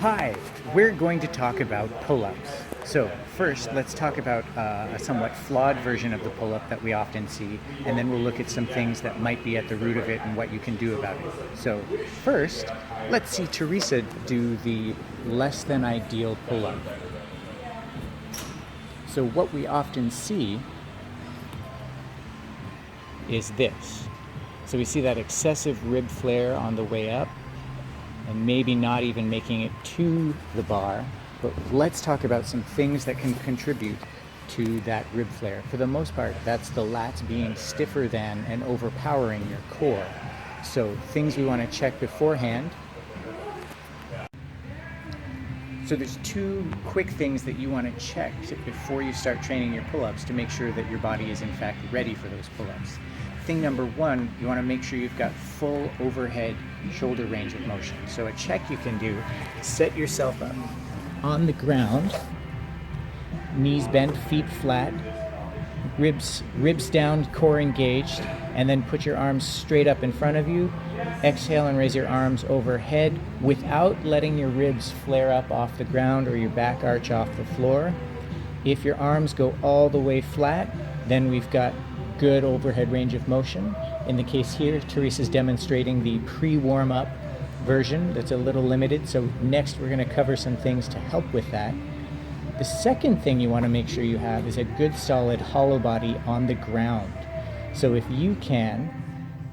Hi, we're going to talk about pull-ups. So first, let's talk about a somewhat flawed version of the pull-up that we often see, and then we'll look at some things that might be at the root of it and what you can do about it. So first, let's see Teresa do the less than ideal pull-up. So what we often see is this. So we see that excessive rib flare on the way up, and maybe not even making it to the bar. But let's talk about some things that can contribute to that rib flare. For the most part, that's the lats being stiffer than and overpowering your core. So things we want to check beforehand. So there's two quick things that you want to check before you start training your pull-ups to make sure that your body is in fact ready for those pull-ups. Thing number one, you want to make sure you've got full overhead shoulder range of motion. So a check you can do, set yourself up on the ground, knees bent, feet flat, ribs down, core engaged, and then put your arms straight up in front of you. Exhale and raise your arms overhead without letting your ribs flare up off the ground or your back arch off the floor. If your arms go all the way flat, then we've got good overhead range of motion. In the case here, Teresa's demonstrating the pre-warm-up version that's a little limited, so next we're going to cover some things to help with that. The second thing you want to make sure you have is a good solid hollow body on the ground. So if you can,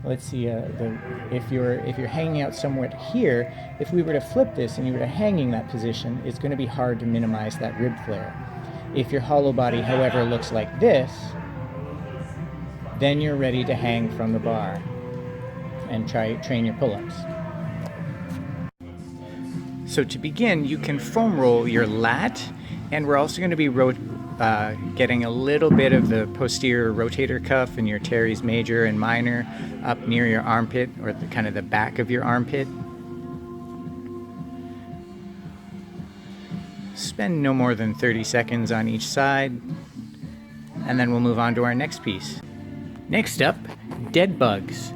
let's see, if you're hanging out somewhat here, if we were to flip this and you were to hanging that position, it's going to be hard to minimize that rib flare. If your hollow body, however, looks like this, then you're ready to hang from the bar and train your pull-ups. So to begin, you can foam roll your lat, and we're also going to be getting a little bit of the posterior rotator cuff and your teres major and minor up near your armpit, or kind of the back of your armpit. Spend no more than 30 seconds on each side, and then we'll move on to our next piece. Next up, dead bugs.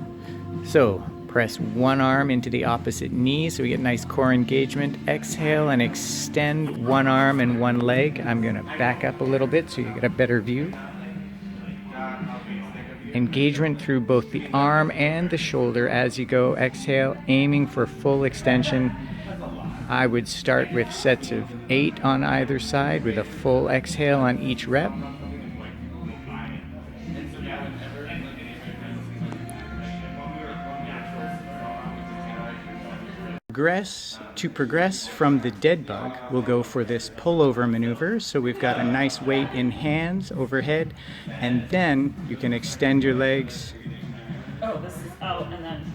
So press one arm into the opposite knee so we get nice core engagement. Exhale and extend one arm and one leg. I'm going to back up a little bit so you get a better view. Engagement through both the arm and the shoulder as you go. Exhale, aiming for full extension. I would start with sets of 8 on either side with a full exhale on each rep. To progress from the dead bug, we'll go for this pullover maneuver. So we've got a nice weight in hands overhead, and then you can extend your legs. Oh, this is out, and then.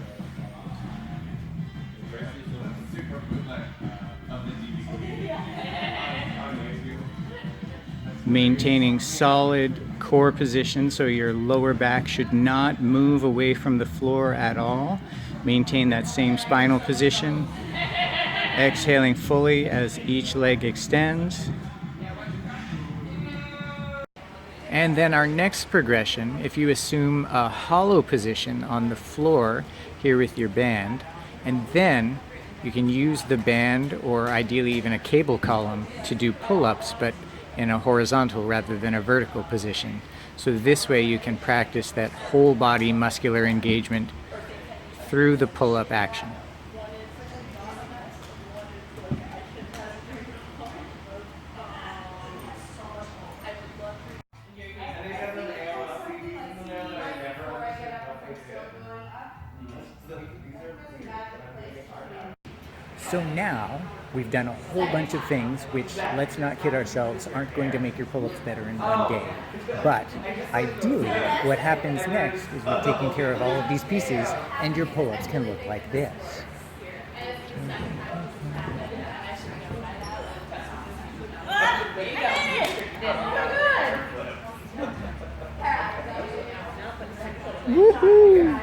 Maintaining solid core position, so your lower back should not move away from the floor at all. Maintain that same spinal position. Exhaling fully as each leg extends. And then our next progression, if you assume a hollow position on the floor here with your band, and then you can use the band or ideally even a cable column to do pull-ups, but in a horizontal rather than a vertical position. So this way you can practice that whole body muscular engagement through the pull-up action. So now we've done a whole bunch of things which, let's not kid ourselves, aren't going to make your pull-ups better in one day. But ideally, what happens next is we're taking care of all of these pieces and your pull-ups can look like this. Woohoo!